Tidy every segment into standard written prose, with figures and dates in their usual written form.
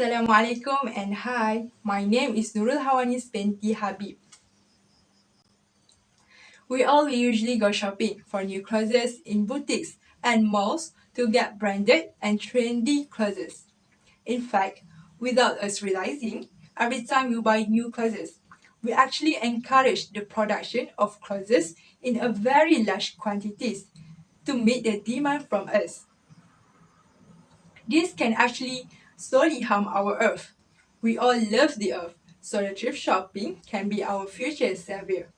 Assalamualaikum and hi, my name is Nurul Hawanis binti Habib. We all usually go shopping for new clothes in boutiques and malls to get branded and trendy clothes. In fact, without us realizing, every time we buy new clothes, we actually encourage the production of clothes in a very large quantities to meet the demand from us. This can actually slowly harm our earth. We all love the earth, so the thrift shopping can be our future savior.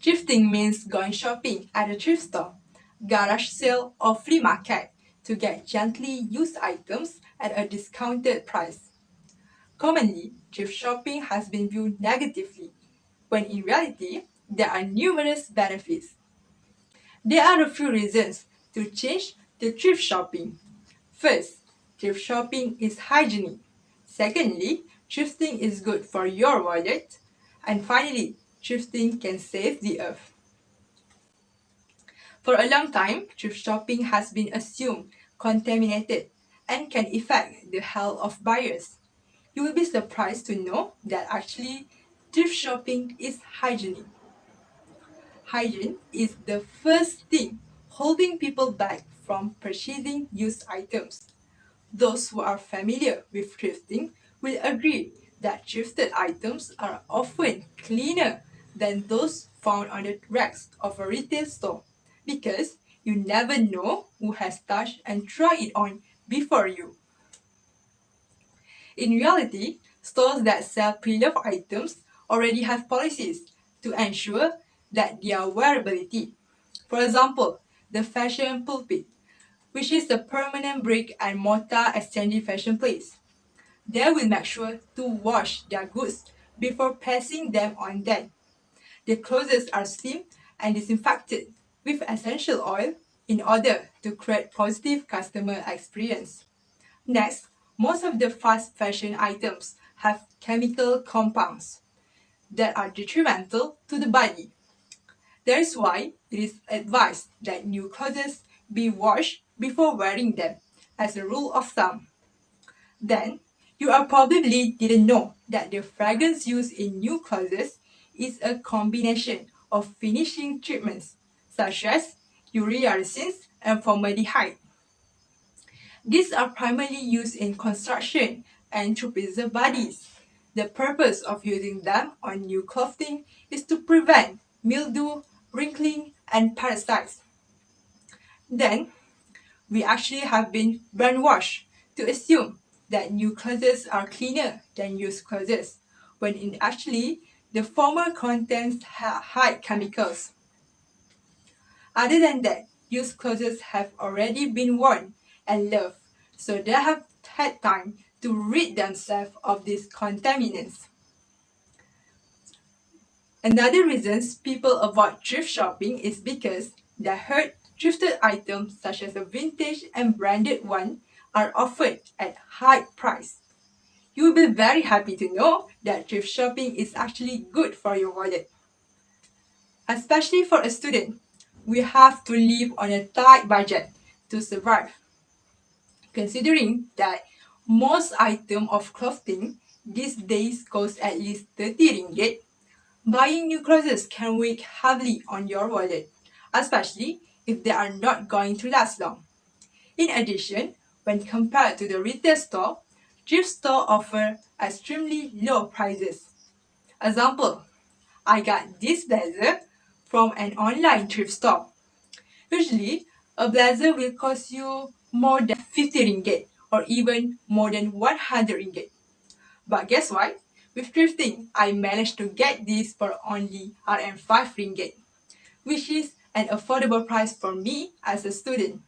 Thrifting means going shopping at a thrift store, garage sale, or flea market to get gently used items at a discounted price. Commonly, thrift shopping has been viewed negatively, when in reality, there are numerous benefits. There are a few reasons to change to thrift shopping. First, thrift shopping is hygienic. Secondly, thrifting is good for your wallet. And finally, thrifting can save the earth. For a long time, thrift shopping has been assumed contaminated and can affect the health of buyers. You will be surprised to know that actually thrift shopping is hygienic. Hygiene is the first thing holding people back from purchasing used items. Those who are familiar with thrifting will agree that thrifted items are often cleaner than those found on the racks of a retail store because you never know who has touched and tried it on before you. In reality, stores that sell pre-loved items already have policies to ensure that their wearability. For example, the fashion pulpit, which is the permanent brick and mortar exchange fashion place. They will make sure to wash their goods before passing them on then. The clothes are steamed and disinfected with essential oil in order to create positive customer experience. Next, most of the fast fashion items have chemical compounds that are detrimental to the body. That is why it is advised that new clothes be washed before wearing them, as a rule of thumb. Then, you are probably didn't know that the fragrance used in new clothes is a combination of finishing treatments, such as urea resins and formaldehyde. These are primarily used in construction and to preserve bodies. The purpose of using them on new clothing is to prevent mildew, wrinkling, and parasites. Then, we actually have been brainwashed to assume that new clothes are cleaner than used clothes, when in actually the former contains high chemicals. Other than that, used clothes have already been worn and loved, so they have had time to rid themselves of these contaminants. Another reason people avoid thrift shopping is because they heard thrifted items such as a vintage and branded one are offered at high price. You will be very happy to know that thrift shopping is actually good for your wallet. Especially for a student, we have to live on a tight budget to survive. Considering that most items of clothing these days cost at least 30 ringgit, buying new clothes can weigh heavily on your wallet, especially if they are not going to last long. In addition, when compared to the retail store, thrift stores offer extremely low prices. Example, I got this blazer from an online thrift store. Usually, a blazer will cost you more than 50 ringgit or even more than 100 ringgit. But guess what? With thrifting, I managed to get this for only RM5 ringgit, which is an affordable price for me as a student.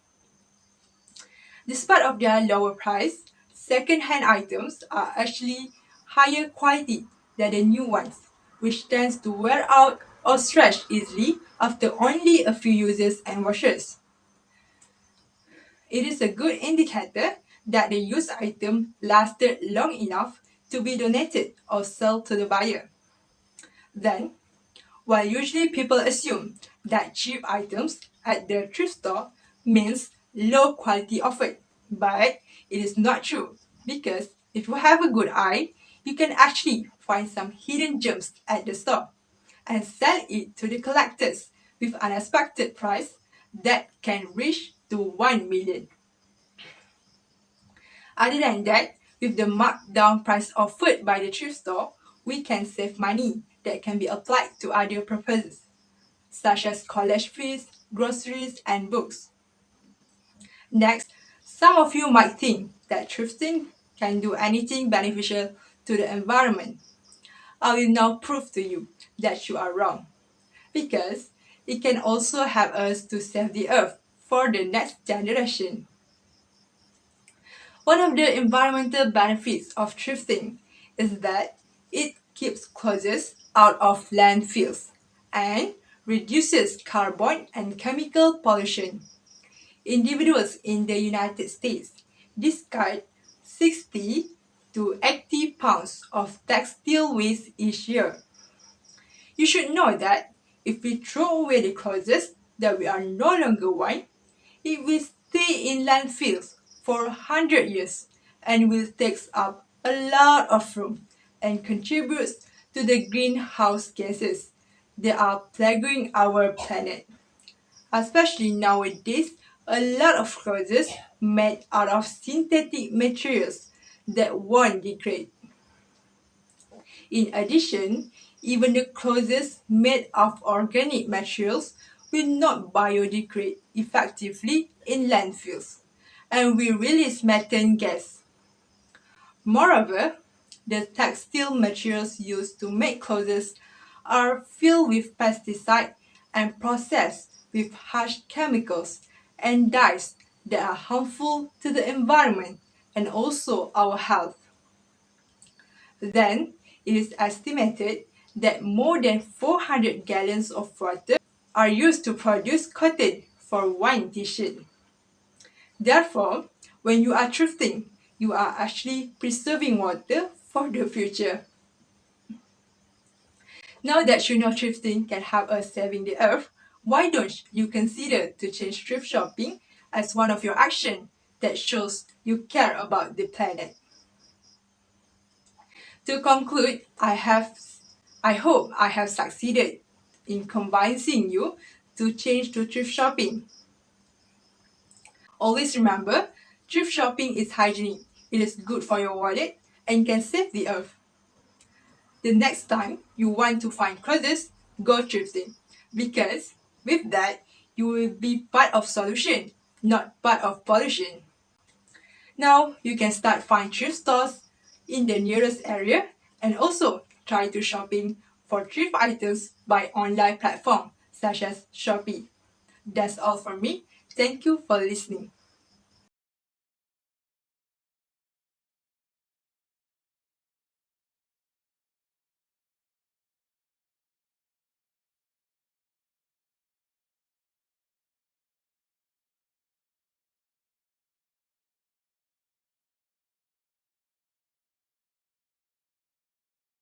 Despite of their lower price, second-hand items are actually higher quality than the new ones, which tends to wear out or stretch easily after only a few uses and washes. It is a good indicator that the used item lasted long enough to be donated or sold to the buyer. Then, while usually people assume that cheap items at the thrift store means low quality of it, but it is not true. Because if you have a good eye, you can actually find some hidden gems at the store and sell it to the collectors with unexpected price that can reach to 1 million. Other than that, with the marked down price offered by the thrift store, we can save money that can be applied to other purposes, such as college fees, groceries, and books. Next, some of you might think that thrifting can do anything beneficial to the environment. I will now prove to you that you are wrong, because it can also help us to save the earth for the next generation. One of the environmental benefits of thrifting is that it keeps clothes out of landfills and reduces carbon and chemical pollution. Individuals in the United States discard 60 to 80 pounds of textile waste each year. You should know that if we throw away the clothes that we are no longer wearing, it will stay in landfills for 100 years and will take up a lot of room and contributes to the greenhouse gases that are plaguing our planet. Especially nowadays, a lot of clothes made out of synthetic materials that won't degrade. In addition, even the clothes made of organic materials will not biodegrade effectively in landfills and will release methane gas. Moreover, the textile materials used to make clothes are filled with pesticides and processed with harsh chemicals and dyes that are harmful to the environment and also our health. Then, it is estimated that more than 400 gallons of water are used to produce cotton for one t-shirt. Therefore, when you are thrifting, you are actually preserving water for the future. Now that you know thrifting can help us saving the earth, why don't you consider to change thrift shopping as one of your actions that shows you care about the planet? To conclude, I hope I have succeeded in convincing you to change to thrift shopping. Always remember, thrift shopping is hygienic. It is good for your wallet and can save the earth. The next time you want to find clothes, go thrifting. Because with that, you will be part of solution, not part of pollution. Now you can start find thrift stores in the nearest area and also try to shopping for thrift items by online platform such as Shopee. That's all from me. Thank you for listening.